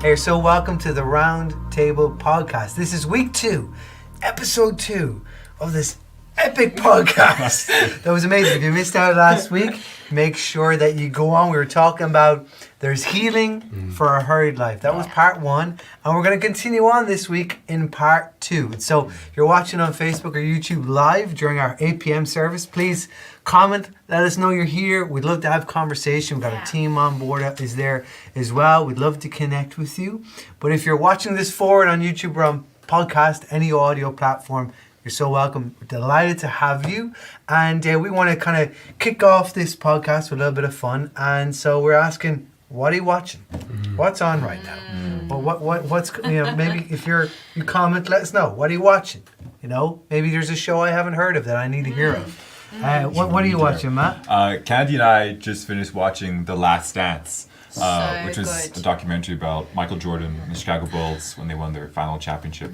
Hey, so welcome to the RoundTable Podcast. This is week 2, episode 2 of this epic podcast. That was amazing. If you missed out last week, make sure that you go on. We were talking about there's healing for a hurried life. That was part 1, and we're going to continue on this week in part 2. So if you're watching on Facebook or YouTube live during our 8 p.m. service, please comment, let us know you're here. We'd love to have conversation. We've got a team on board that is there as well. We'd love to connect with you. But if you're watching this forward on YouTube or on podcast, any audio platform, you're so welcome. We're delighted to have you. And we want to kind of kick off this podcast with a little bit of fun. And so we're asking, what are you watching? What's on right now? Well, what's, maybe if you comment, let us know. What are you watching? Maybe there's a show I haven't heard of that I need to hear of. What are you watching, Matt? Candy and I just finished watching The Last Dance, which was good. a documentary about Michael Jordan and the Chicago Bulls when they won their final championship.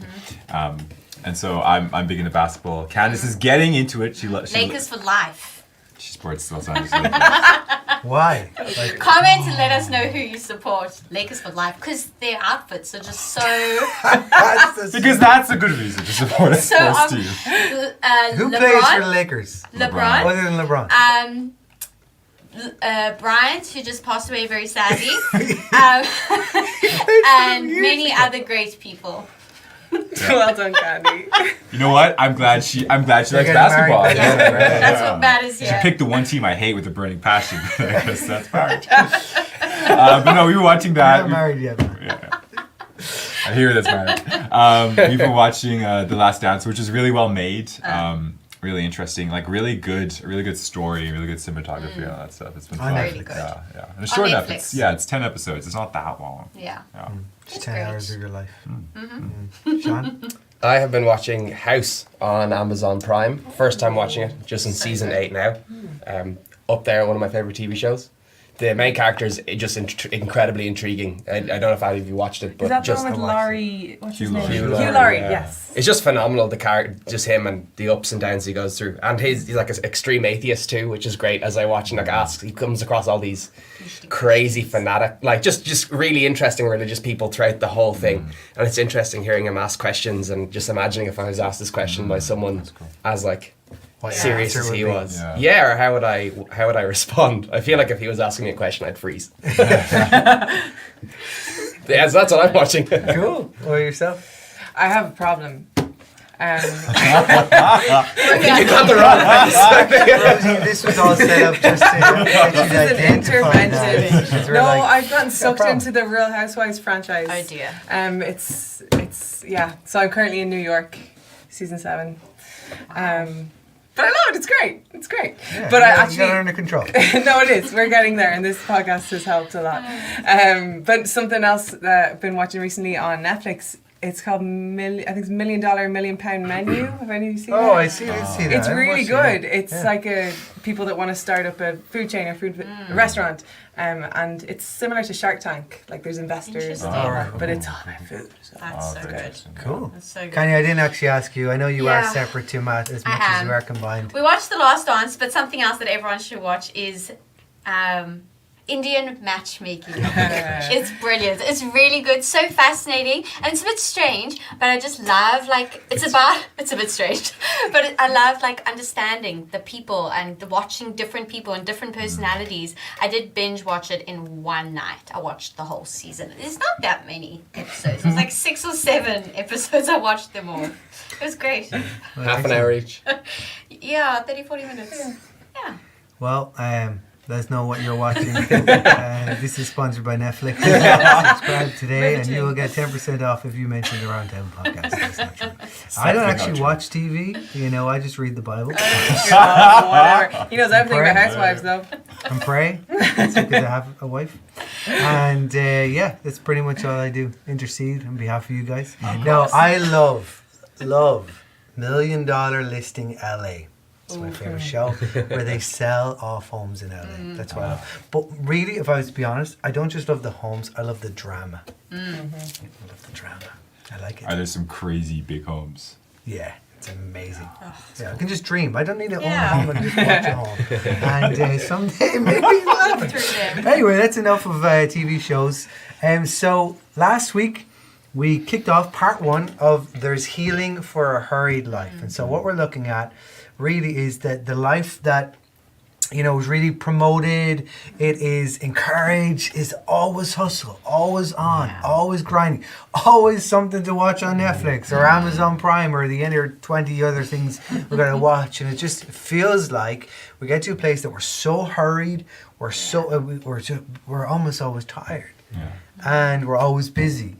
And so I'm big into basketball. Candice is getting into it. Lakers for life. She supports Los Angeles Lakers. Why? Comment and let us know who you support. Lakers for life, because their outfits are just so. Because that's a good reason to support a sports team. Who plays for the Lakers? LeBron. Other than LeBron. Bryant, who just passed away very sadly, and many other great people. Well done, Candy. You know what? I'm glad she likes basketball. That's what matters here. She picked the one team I hate with a burning passion. I guess that's part. But no, we were watching that. You're not married yet. Yeah. I hear that's married. We've been watching The Last Dance, which is really well made. Really interesting, really good story, really good cinematography, all that stuff. It's been fun. Really good. Yeah. And it's short enough. It's 10 episodes. It's not that long. Yeah. Just 10 hours of your life. Sean? I have been watching House on Amazon Prime. First time watching it, just in season 8 now. Up there, one of my favourite TV shows. The main character is just incredibly intriguing. I don't know if any of you watched it, but Is that just the one with Laurie? What's his name? Hugh Hugh Laurie, Laurie, yeah. yes. It's just phenomenal, the character, just him and the ups and downs he goes through. And he's like an extreme atheist too, which is great. As I watch and ask, he comes across all these crazy fanatic, just really interesting religious people throughout the whole thing. And it's interesting hearing him ask questions and just imagining if I was asked this question by someone as serious as he was. Or how would I respond? I feel like if he was asking me a question, I'd freeze. Yeah, so that's what I'm watching. Cool. Or yourself? I have a problem. You got the wrong place. Rosie, this was all set up just to get you to identify that. No, I've gotten sucked into the Real Housewives franchise. Oh dear. It's So I'm currently in New York, season 7. But I love it. It's great. Yeah, but I actually you got it under control. No, it is. We're getting there, and this podcast has helped a lot. But something else that I've been watching recently on Netflix. It's called $1 Million Million Pound Menu. Have any of you seen that? Oh, I see that. It's really good. It's like people that want to start up a food chain or restaurant, and it's similar to Shark Tank. Like there's investors, but it's all about food. So. That's so good. Cool. That's so good. Kanye, I didn't actually ask you. I know you are separate to Matt as much as you are combined. We watched The Last Dance, but something else that everyone should watch is Indian matchmaking. It's brilliant. It's really good. So fascinating. And it's a bit strange, but I just love, it's a bit strange, but I love, understanding the people and watching different people and different personalities. I did binge watch it in one night. I watched the whole season. There's not that many episodes. It was 6 or 7 episodes. I watched them all. It was great. Half an hour each. 30-40 minutes. Yeah. Well, let us know what you're watching. This is sponsored by Netflix. Subscribe today and you will get 10% off if you mention the RoundTable Podcast. That's not true. I don't actually watch TV. I just read the Bible. Whatever. He knows everything about housewives, though. And pray. That's because I have a wife. And that's pretty much all I do. Intercede on behalf of you guys. No, I love $1 Million Listing LA. It's my favorite show where they sell off homes in LA. That's what I love. But really, if I was to be honest, I don't just love the homes, I love the drama. I love the drama. I like it. Are there some crazy big homes? Yeah. It's amazing. Yeah, I can just dream. I don't need to own a Yeah. home. I can just watch at home. And someday maybe it'll happen. Through them. Anyway, that's enough of TV shows. So last week we kicked off part 1 of There's Healing for a Hurried Life. And so what we're looking at really is that the life that is really promoted, it is encouraged, is always hustle, always on, always grinding, always something to watch on Netflix or Amazon Prime or the other 20 other things we're going to watch. And it just feels like we get to a place that we're so hurried, we're almost always tired. Yeah. And we're always busy.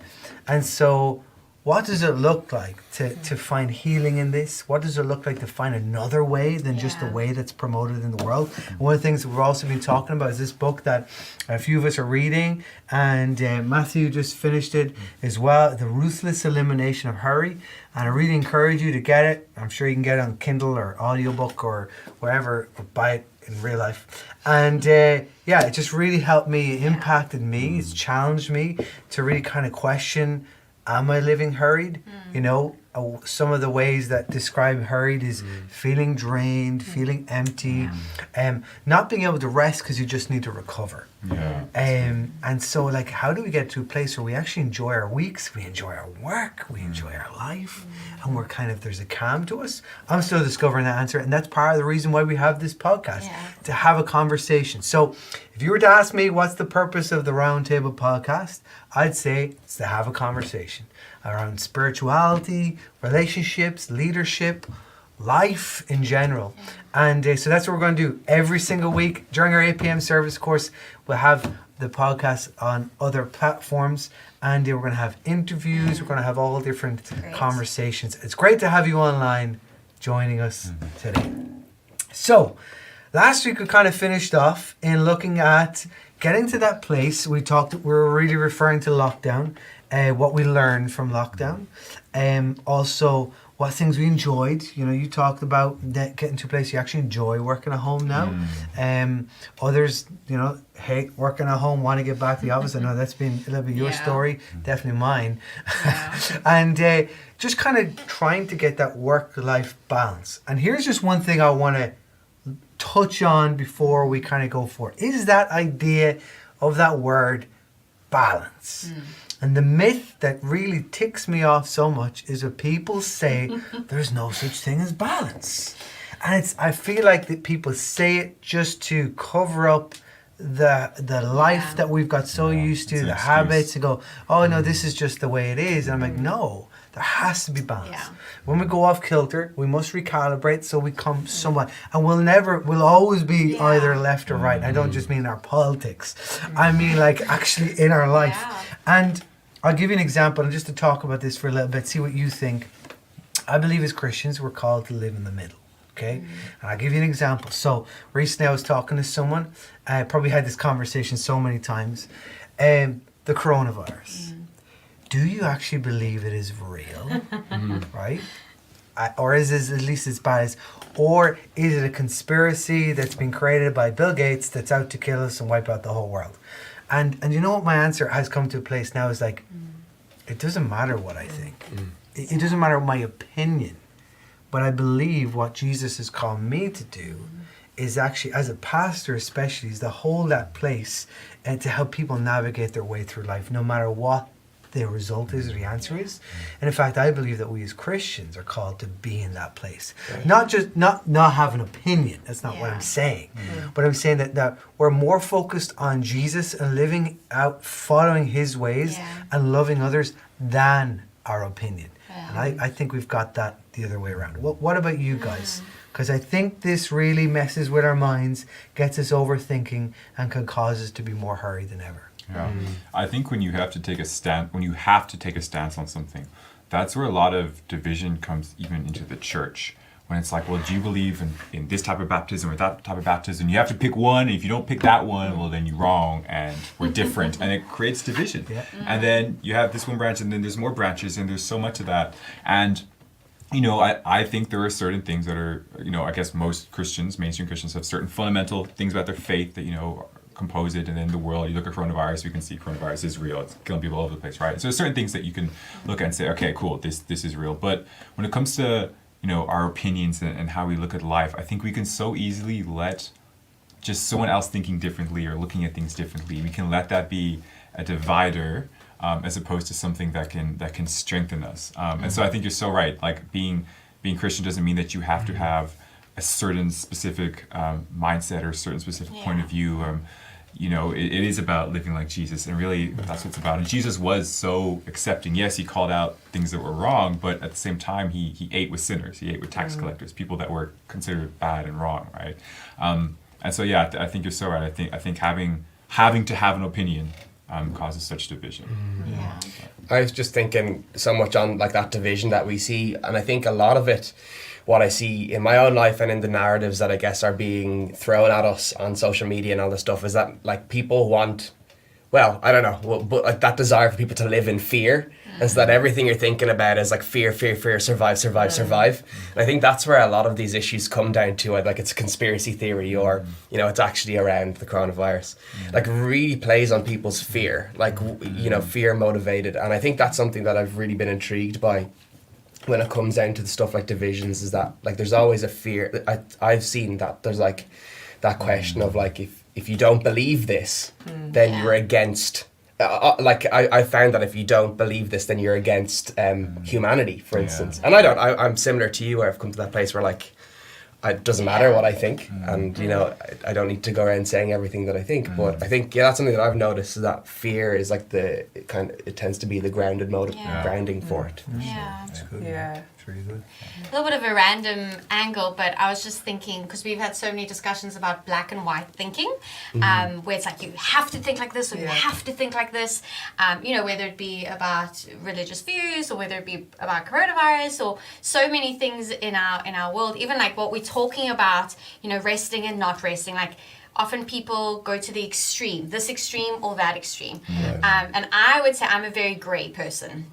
And so what does it look like to find healing in this? What does it look like to find another way than just the way that's promoted in the world? And one of the things that we've also been talking about is this book that a few of us are reading, and Matthew just finished it as well, The Ruthless Elimination of Hurry. And I really encourage you to get it. I'm sure you can get it on Kindle or audiobook or wherever, or buy it in real life. And it just really helped me, it impacted me, it's challenged me to really kind of question, am I living hurried? Some of the ways that describe hurried is feeling drained, feeling empty, not being able to rest because you just need to recover. Yeah. And so, how do we get to a place where we actually enjoy our weeks, we enjoy our work, we enjoy our life, and we're there's a calm to us? I'm still discovering that answer, and that's part of the reason why we have this podcast, to have a conversation. So if you were to ask me what's the purpose of the RoundTable Podcast, I'd say it's to have a conversation around spirituality, relationships, leadership, life in general. And so that's what we're going to do every single week. During our 8 p.m. service, of course, we'll have the podcast on other platforms, and we're going to have interviews, we're going to have all different conversations. It's great to have you online joining us today. So last week we kind of finished off in looking at getting to that place. We were really referring to lockdown, what we learned from lockdown, also what things we enjoyed. You talked about getting to a place you actually enjoy working at home now. Others, hate working at home, want to get back to the office. I know that's been a little bit your story, definitely mine. And just kind of trying to get that work-life balance. And here's just one thing I want to touch on before we kind of go for it, is that idea of that word balance. And the myth that really ticks me off so much is when people say there's no such thing as balance. And I feel like that people say it just to cover up the life that we've got so used to, the habits, to go, oh no, this is just the way it is. And I'm like, no, there has to be balance. When we go off kilter, we must recalibrate so we come somewhat. And we'll always be either left or right. I don't just mean our politics. I mean actually in our life. And I'll give you an example, and just to talk about this for a little bit, see what you think. I believe as Christians, we're called to live in the middle. Okay? And I'll give you an example. So recently I was talking to someone, I probably had this conversation so many times, the coronavirus. Do you actually believe it is real? Right? Or is it at least as bad as, or is it a conspiracy that's been created by Bill Gates that's out to kill us and wipe out the whole world? And you know what my answer has come to a place now is it doesn't matter what I think. It doesn't matter my opinion. But I believe what Jesus has called me to do is actually, as a pastor especially, is to hold that place and to help people navigate their way through life, no matter what the result is or the answer is. And in fact, I believe that we as Christians are called to be in that place. Not just not have an opinion. That's not what I'm saying. But I'm saying that we're more focused on Jesus and living out, following his ways and loving others than our opinion. And I think we've got that the other way around. What about you guys? Because I think this really messes with our minds, gets us overthinking, and can cause us to be more hurried than ever. Yeah. I think when you have to take a stance on something, that's where a lot of division comes even into the church. When it's like, well, do you believe in this type of baptism or that type of baptism? You have to pick one, and if you don't pick that one, well, then you're wrong, and we're different, and it creates division. And then you have this one branch, and then there's more branches, and there's so much of that. And I think there are certain things that are, I guess most Christians, mainstream Christians, have certain fundamental things about their faith that, compose it. And then the world, you look at coronavirus, you can see coronavirus is real. It's killing people all over the place, right? So there's certain things that you can look at and say, okay, cool, this is real. But when it comes to our opinions and how we look at life, I think we can so easily let just someone else thinking differently or looking at things differently, we can let that be a divider, as opposed to something that can strengthen us. And so I think you're so right. Like being Christian doesn't mean that you have to have a certain specific mindset or a certain specific point of view. It is about living like Jesus, and really that's what it's about. And Jesus was so accepting. Yes, he called out things that were wrong, but at the same time, he ate with sinners. He ate with tax collectors, people that were considered bad and wrong, right? And so, yeah, I think you're so right. I think having to have an opinion causes such division. Yeah. I was just thinking so much on like that division that we see, and I think a lot of it, what I see in my own life and in the narratives that I guess are being thrown at us on social media and all this stuff, is that like people want, well, I don't know, but like that desire for people to live in fear, and so that everything you're thinking about is like fear, survive. And I think that's where a lot of these issues come down to, like it's a conspiracy theory, or it's actually around the coronavirus. Like really plays on people's fear, like fear motivated. And I think that's something that I've really been intrigued by when it comes down to the stuff like divisions, is that like there's always a fear. I've seen that there's like that question of like if you don't believe this, then you're against. I found that if you don't believe this, then you're against humanity, for instance. And I'm similar to you, where I've come to that place where like it doesn't matter what I think, and I don't need to go around saying everything that I think. But I think that's something that I've noticed, is that fear is like it tends to be the grounded motive, grounding for it. Yeah. That's good. Yeah. It's really good. A little bit of a random angle, but I was just thinking, because we've had so many discussions about black and white thinking, where it's like you have to think like this or you have to think like this, whether it be about religious views or whether it be about coronavirus or so many things in our world, even like what we're talking about, resting and not resting, like often people go to the extreme, this extreme or that extreme. And I would say I'm a very gray person.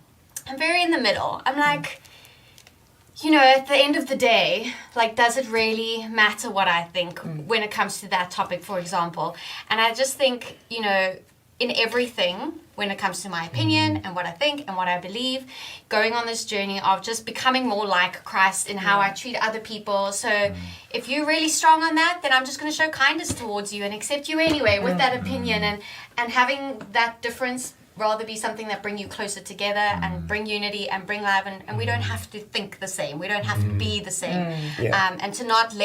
I'm very in the middle. I'm like, at the end of the day, like, does it really matter what I think when it comes to that topic, for example? And I just think, in everything, when it comes to my opinion and what I think and what I believe, going on this journey of just becoming more like Christ in how I treat other people. So if you're really strong on that, then I'm just going to show kindness towards you and accept you anyway with that opinion, and having that difference rather be something that bring you closer together and bring unity and bring love, and we don't have to think the same, we don't have to be the same, and to not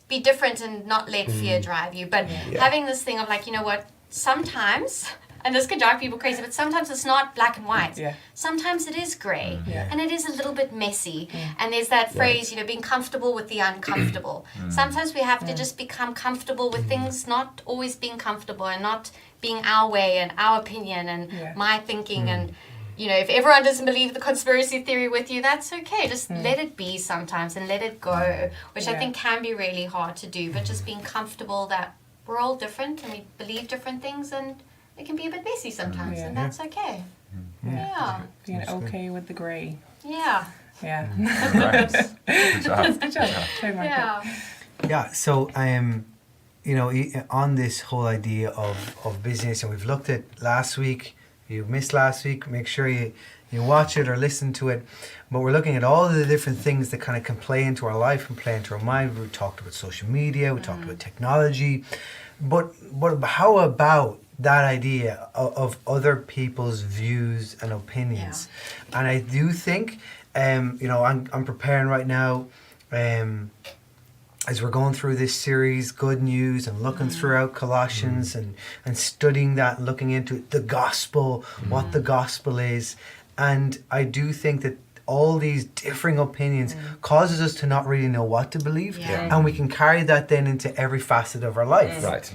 be different and not let fear drive you, but having this thing of like, what, sometimes, and this can drive people crazy, but sometimes it's not black and white. Sometimes it is grey, and it is a little bit messy. And there's that phrase, being comfortable with the uncomfortable. Sometimes we have to just become comfortable with things not always being comfortable, and not being our way and our opinion and my thinking. And if everyone doesn't believe the conspiracy theory with you, that's okay. Just let it be sometimes and let it go, which I think can be really hard to do. But just being comfortable that we're all different and we believe different things, and it can be a bit messy sometimes, and that's okay. Being okay with the grey. Yeah. Nice. Good job. Good job. Trademark it. Yeah, so on this whole idea of business, and we've looked at last week, you missed last week, make sure you watch it or listen to it. But we're looking at all the different things that kind of can play into our life and play into our mind. We talked about social media, we talked about technology, but how about that idea of other people's views and opinions? And I do think, I'm preparing right now, as we're going through this series, Good News, and looking throughout Colossians and studying that, looking into the gospel, what the gospel is. And I do think that all these differing opinions causes us to not really know what to believe. And we can carry that then into every facet of our life. Right.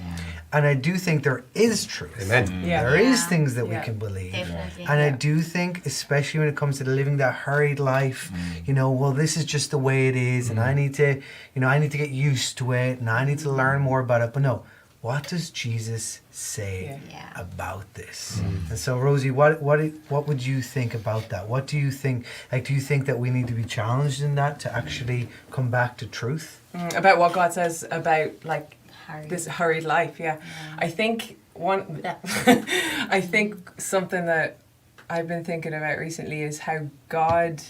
And I do think there is truth. Amen. There is things that we can believe. Definitely. And I do think, especially when it comes to living that hurried life, well, this is just the way it is, and I need to get used to it, and I need to learn more about it. But no, what does Jesus say about this? And so, Rosie, what would you think about that? What do you think? Like, do you think that we need to be challenged in that to actually come back to truth? About what God says about like this hurried life, I think I think something that I've been thinking about recently is how God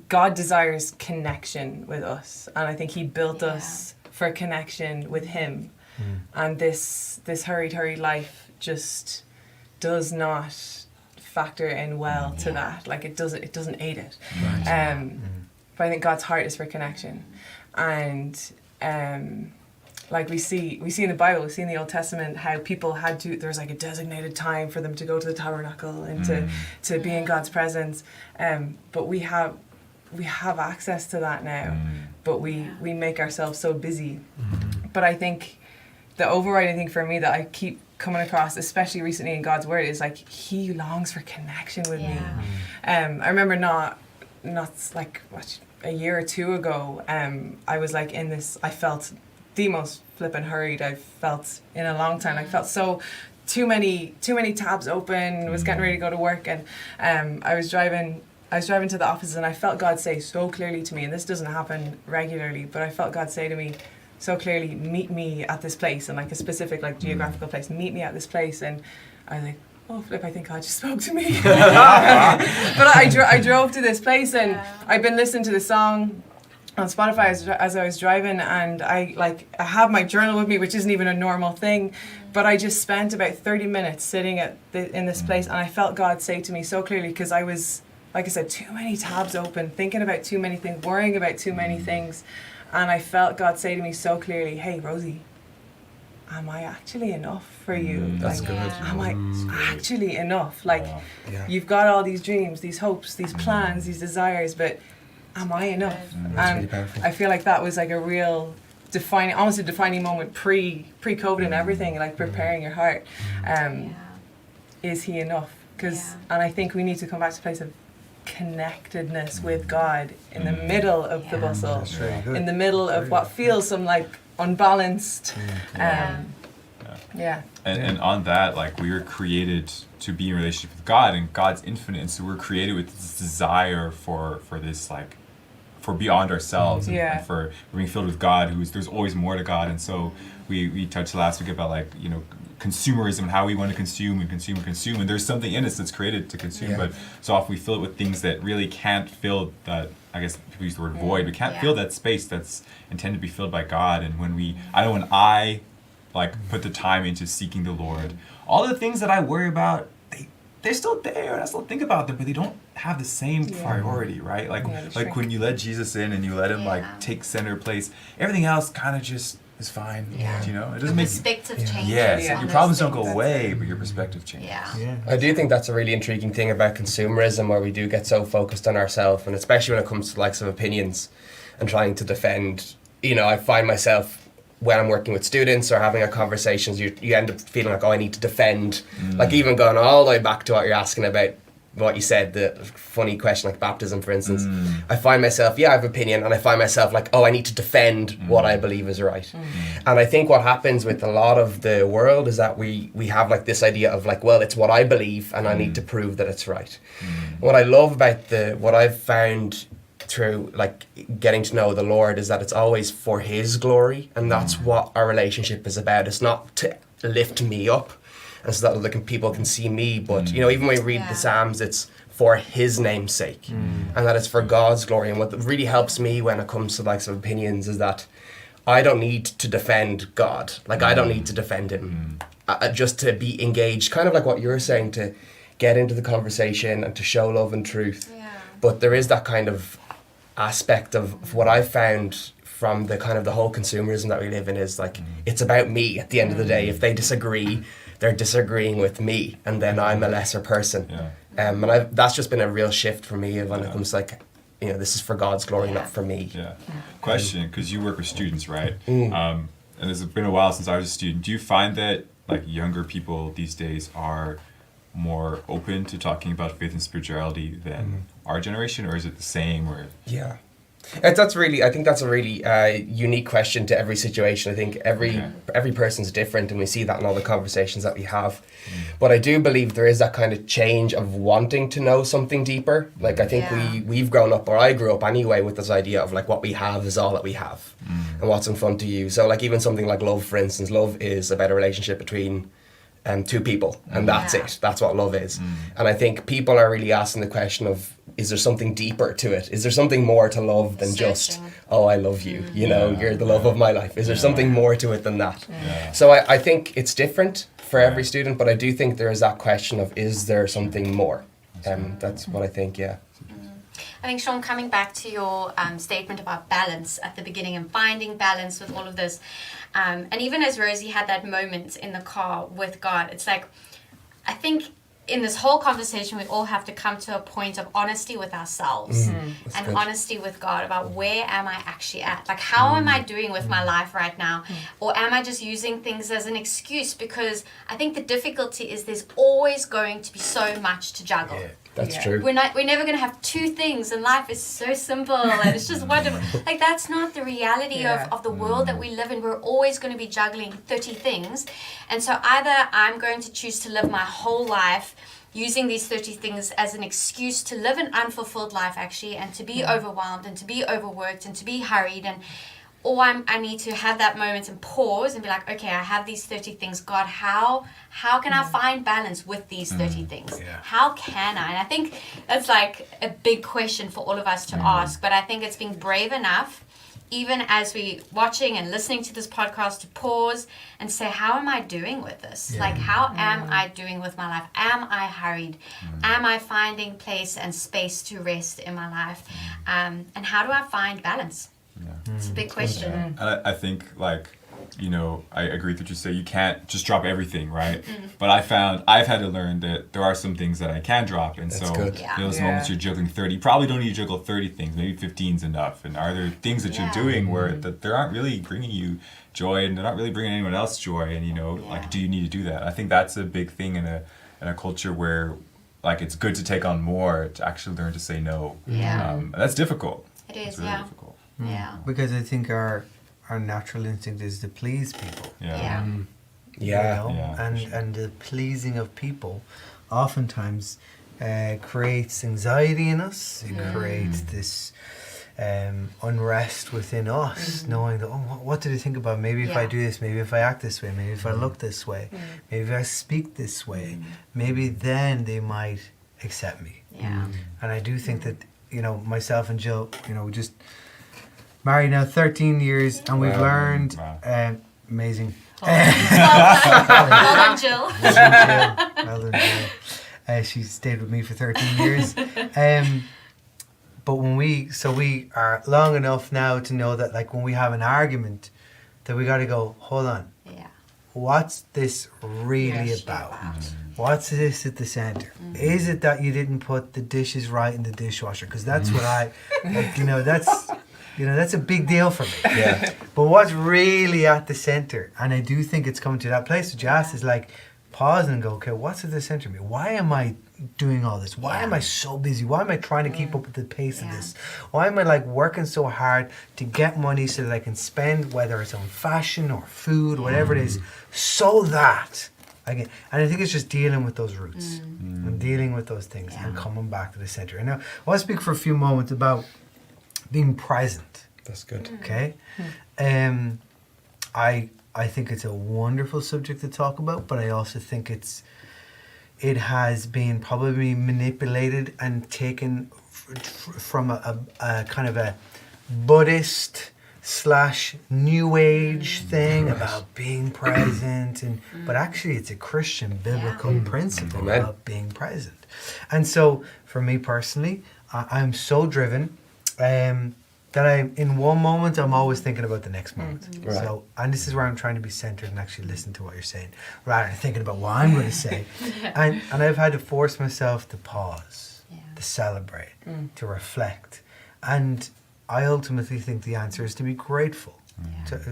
God desires connection with us, and I think he built us for connection with him. And this hurried life just does not factor in well to that. Like it doesn't aid it. But I think God's heart is for connection. And like we see in the Bible, we see in the Old Testament how people there was like a designated time for them to go to the tabernacle and to be in God's presence. But we have access to that now, but we make ourselves so busy. But I think the overriding thing for me that I keep coming across, especially recently in God's word, is like he longs for connection with me. I remember not like a year or two ago, I was like in this, I felt the most flippin' hurried I've felt in a long time. I felt so too many tabs open, was getting ready to go to work, and I was driving to the office, and I felt God say so clearly to me, and this doesn't happen regularly, but I felt God say to me so clearly, meet me at this place, and like a specific like geographical place, meet me at this place. And I was like, oh flip, I think God just spoke to me. But I drove to this place, and I've been listening to the song on Spotify as I was driving, and I have my journal with me, which isn't even a normal thing, but I just spent about 30 minutes sitting in this place, and I felt God say to me so clearly, because I was, like I said, too many tabs open, thinking about too many things, worrying about too many things. And I felt God say to me so clearly, hey, Rosie, am I actually enough for you? That's good. Am I actually enough? Like, you've got all these dreams, these hopes, these plans, these desires, but am I enough? That's And really powerful. I feel like that was like a real almost a defining moment pre-COVID and everything, like preparing your heart. Is he enough? And I think we need to come back to a place of connectedness with God in the middle of the bustle, in the middle of what feels some like unbalanced. And on that, like we were created to be in relationship with God, and God's infinite, and so we're created with this desire for this like for beyond ourselves, and for being filled with God, there's always more to God. And so we touched last week about like, you know, consumerism and how we want to consume, and there's something in us that's created to consume, but so often we fill it with things that really can't fill that, I guess people use the word void, we can't fill that space that's intended to be filled by God. And when I like put the time into seeking the Lord, all the things that I worry about, they're still there, and I still think about them, but they don't have the same priority, right? Like when you let Jesus in and you let him like take center place, everything else kind of just is fine. You know, it doesn't make perspective changes. Your problems don't go away, but your perspective changes. I do think that's a really intriguing thing about consumerism, where we do get so focused on ourselves, and especially when it comes to like some opinions and trying to defend. You know, I find myself when I'm working with students or having a conversations, you end up feeling like, oh, I need to defend. Like even going all the way back to what you're asking about, what you said, the funny question like baptism, for instance. I find myself, I have opinion, and I find myself like, oh, I need to defend what I believe is right. And I think what happens with a lot of the world is that we have like this idea of like, well, it's what I believe, and I need to prove that it's right. What I love about what I've found through like getting to know the Lord is that it's always for his glory, and that's what our relationship is about. It's not to lift me up and so that other people can see me, but you know, even when we read the Psalms, it's for his name's sake, and that it's for God's glory. And what really helps me when it comes to like some opinions is that I don't need to defend God. Like I don't need to defend him, just to be engaged, kind of like what you're saying, to get into the conversation and to show love and truth. But there is that kind of aspect of what I've found from the kind of the whole consumerism that we live in is like, it's about me at the end of the day. If they disagree, they're disagreeing with me, and then I'm a lesser person. And that's just been a real shift for me when it comes to like, you know, this is for God's glory, not for me. Question, because you work with students, right? And it's been a while since I was a student. Do you find that like younger people these days are more open to talking about faith and spirituality than our generation, or is it the same? Or I think that's a really unique question to every situation. I think every person's different, and we see that in all the conversations that we have. But I do believe there is that kind of change of wanting to know something deeper. Like I think we've grown up, or I grew up anyway, with this idea of like what we have is all that we have, and what's in front of you. So like even something like love, for instance, love is about a relationship between two people, and that's it. That's what love is. And I think people are really asking the question of, is there something deeper to it? Is there something more to love than just, Searching. oh, I love you, you know, you're the love of my life? Is there something more to it than that? Yeah. So I think it's different for every student, but I do think there is that question of, is there something more? That's what I think, yeah. I think, Sean, coming back to your statement about balance at the beginning and finding balance with all of this, and even as Rosie had that moment in the car with God, it's like, I think in this whole conversation, we all have to come to a point of honesty with ourselves and good. honesty with God about where am I actually at? Like, how am I doing with my life right now? Or am I just using things as an excuse? Because I think the difficulty is there's always going to be so much to juggle. Yeah, that's Yeah. true. We're never going to have two things, and life is so simple and it's just wonderful. Like, that's not the reality Yeah. of the world that we live in. We're always going to be juggling 30 things. And so either I'm going to choose to live my whole life using these 30 things as an excuse to live an unfulfilled life, actually, and to be overwhelmed and to be overworked and to be hurried, and or I need to have that moment and pause and be like, okay, I have these 30 things. God, how can I find balance with these 30 things? Yeah. How can I? And I think that's like a big question for all of us to ask. But I think it's being brave enough, even as we watching and listening to this podcast, to pause and say, how am I doing with this? Yeah. Like, how am I doing with my life? Am I hurried? Am I finding place and space to rest in my life? And how do I find balance? Yeah. It's a big question. And I think, like, you know, I agree with what you say. You can't just drop everything, right? But I've had to learn that there are some things that I can drop. And That's so good. Yeah. those Yeah. moments you're juggling 30, you probably don't need to juggle 30 things. Maybe 15 is enough. And are there things that Yeah. you're doing where that they aren't really bringing you joy and they're not really bringing anyone else joy? And, you know, Yeah. like, do you need to do that? I think that's a big thing in a culture where, like, it's good to take on more, to actually learn to say no. Yeah. And that's difficult. It is, It's really yeah. difficult. Yeah. Because I think our natural instinct is to please people. Yeah. Yeah. You know? Yeah, And the pleasing of people oftentimes creates anxiety in us. It creates this unrest within us, knowing that, oh, what do they think about maybe if I Yeah. do this, maybe if I act this way, maybe if I look this way, maybe if I speak this way, maybe then they might accept me. Yeah. And I do think that, you know, myself and Jill, you know, just married now 13 years, and we've Wow. learned, Wow. amazing. Well done, Jill. Well done, Jill. She stayed with me for 13 years. But when we are long enough now to know that, like, when we have an argument, that we got to go, hold on, Yeah. what's this really Yes, about? about. What's this at the center? Is it that you didn't put the dishes right in the dishwasher? Because that's what I, like, that's a big deal for me. Yeah. But what's really at the center? And I do think it's coming to that place. So Jas is like, pause and go, okay, what's at the center of me? Why am I doing all this? Why am I so busy? Why am I trying to keep up with the pace of Yeah. this? Why am I, like, working so hard to get money so that I can spend, whether it's on fashion or food, whatever it is, so that I can. And I think it's just dealing with those roots and dealing with those things and coming back to the center. And now I want to speak for a few moments about being present. That's good. Okay, I think it's a wonderful subject to talk about, but I also think it has been probably manipulated and taken from a kind of a Buddhist / New Age thing about being present, but actually it's a Christian biblical principle Amen. about being present. And so for me personally, I'm so driven. That in one moment, I'm always thinking about the next moment. Right. So, and this is where I'm trying to be centered and actually listen to what you're saying, rather than thinking about what I'm going to say. And I've had to force myself to pause, to celebrate, to reflect. And I ultimately think the answer is to be grateful.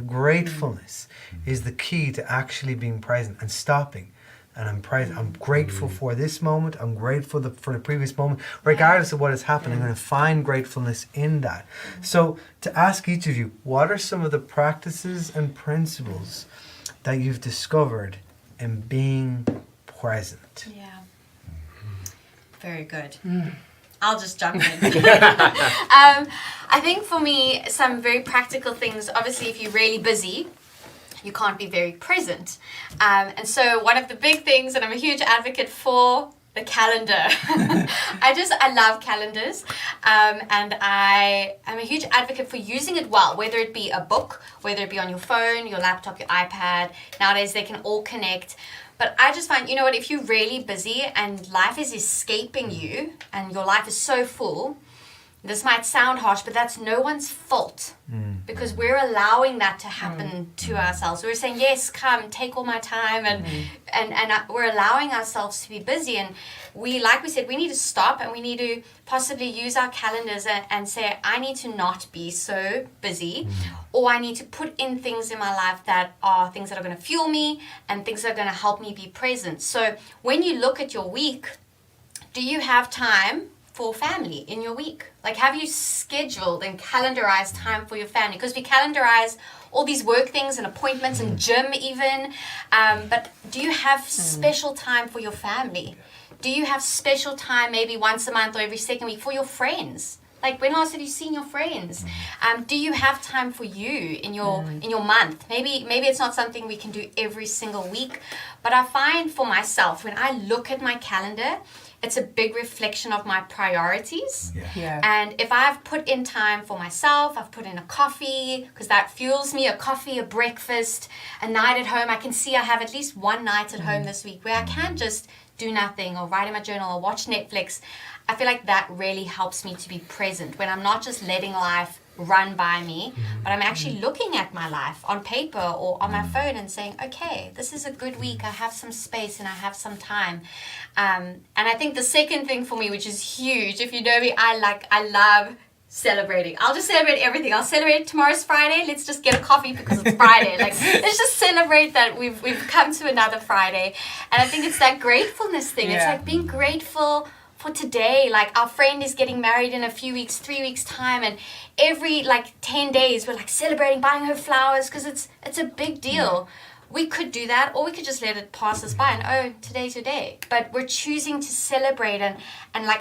Gratefulness is the key to actually being present and stopping. And I'm grateful for this moment. I'm grateful for the previous moment. Regardless of what has happened, I'm going to find gratefulness in that. So to ask each of you, what are some of the practices and principles that you've discovered in being present? Yeah. Very good. I'll just jump in. I think for me, some very practical things, obviously, if you're really busy, you can't be very present. And so one of the big things that I'm a huge advocate for the calendar. I love calendars. And I am a huge advocate for using it well, whether it be a book, whether it be on your phone, your laptop, your iPad. Nowadays they can all connect. But I just find, you know what, if you're really busy and life is escaping you and your life is so full, this might sound harsh, but that's no one's fault, because we're allowing that to happen to ourselves. We're saying, yes, come, take all my time, and we're allowing ourselves to be busy. And like we said, we need to stop, and we need to possibly use our calendars and say, I need to not be so busy, or I need to put in things in my life that are things that are going to fuel me and things that are going to help me be present. So when you look at your week, do you have time for family in your week? Like, have you scheduled and calendarized time for your family? Because we calendarize all these work things and appointments and gym even, but do you have special time for your family? Do you have special time maybe once a month or every second week for your friends? Like, when last have you seen your friends? Do you have time for you in your month? Maybe it's not something we can do every single week, but I find for myself, when I look at my calendar, it's a big reflection of my priorities. Yeah. And if I've put in time for myself, I've put in a coffee, because that fuels me, a coffee, a breakfast, a night at home. I can see I have at least one night at home this week where I can just do nothing or write in my journal or watch Netflix. I feel like that really helps me to be present when I'm not just letting life run by me, but I'm actually looking at my life on paper or on my phone and saying, okay, this is a good week. I have some space and I have some time. And I think the second thing for me, which is huge, if you know me, I love celebrating. I'll just celebrate everything. I'll celebrate tomorrow's Friday. Let's just get a coffee because it's Friday. Like, let's just celebrate that we've come to another Friday. And I think it's that gratefulness thing. It's like being grateful for today. Like, our friend is getting married in a few weeks, 3 weeks time, and every 10 days we're like celebrating, buying her flowers, because it's a big deal. We could do that, or we could just let it pass us by and, oh, today's your day. But we're choosing to celebrate and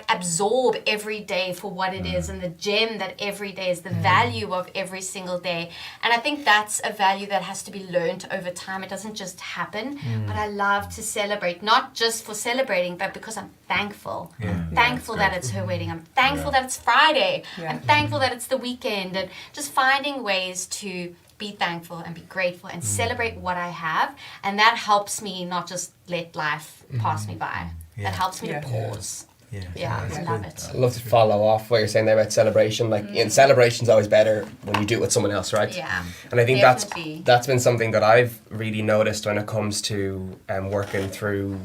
absorb every day for what it is, and the gem that every day is, the value of every single day. And I think that's a value that has to be learned over time. It doesn't just happen. But I love to celebrate, not just for celebrating, but because I'm thankful. I'm thankful that it's her wedding. I'm thankful that it's Friday. I'm thankful that it's the weekend. And just finding ways to be thankful and be grateful and celebrate what I have. And that helps me not just let life pass me by. That helps me to pause. I love it. I'd love to follow off what you're saying there about celebration. Like, celebration's always better when you do it with someone else, right? Yeah. And I think Definitely. that's been something that I've really noticed when it comes to working through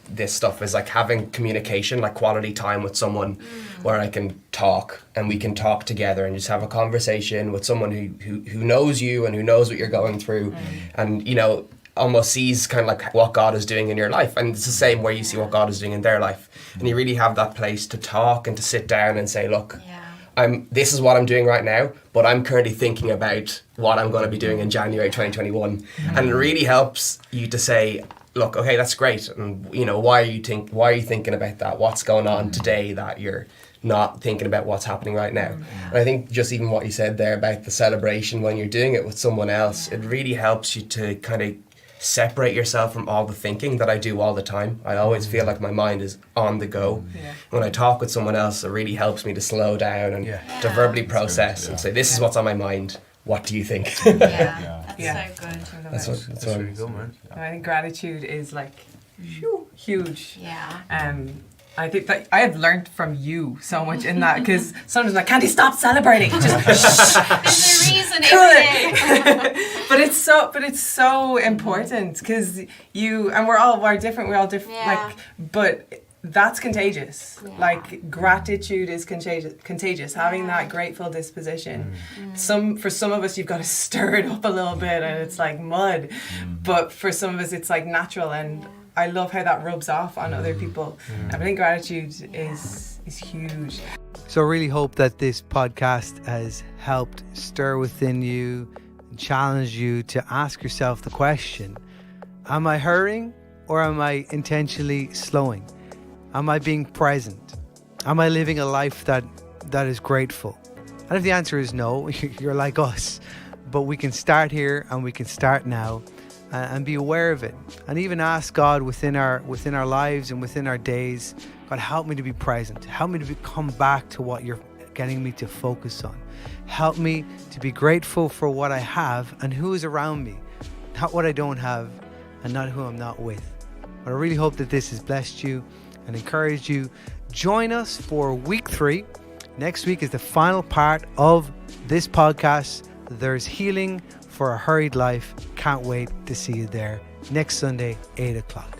this stuff, is like having communication, like quality time with someone where I can talk and we can talk together and just have a conversation with someone who knows you and who knows what you're going through, and, you know, almost sees kind of like what God is doing in your life. And it's the same where you see what God is doing in their life. And you really have that place to talk and to sit down and say, look, this is what I'm doing right now, but I'm currently thinking about what I'm going to be doing in January 2021. And it really helps you to say, look, okay, that's great. And, you know, why are you thinking about that? What's going on today that you're not thinking about what's happening right now? And I think just even what you said there about the celebration when you're doing it with someone else, it really helps you to kind of separate yourself from all the thinking that I do all the time. I always feel like my mind is on the go. When I talk with someone else, it really helps me to slow down and to verbally process and say, this is what's on my mind. What do you think? That's so good. That's really good, man. And I think gratitude is like huge. Yeah. I think that I have learned from you so much in that, because sometimes I'm like, can't you stop celebrating? Just There's a reason every day. But it's so important, because we're different. We're all different. Yeah. But that's contagious. Like, gratitude is contagious. Having that grateful disposition. For some of us, you've got to stir it up a little bit, and it's like mud. But for some of us, it's like natural, and I love how that rubs off on other people. I think gratitude is huge. So I really hope that this podcast has helped stir within you and challenge you to ask yourself the question, am I hurrying or am I intentionally slowing? Am I being present? Am I living a life that is grateful? And if the answer is no, you're like us. But we can start here and we can start now. and be aware of it, and even ask God within our lives and within our days, God, help me to be present. Help me to come back to what you're getting me to focus on. Help me to be grateful for what I have and who is around me, not what I don't have and not who I'm not with. But I really hope that this has blessed you and encouraged you. Join us for week 3. Next week is the final part of this podcast. There's healing for a hurried life. Can't wait to see you there next Sunday, 8 o'clock.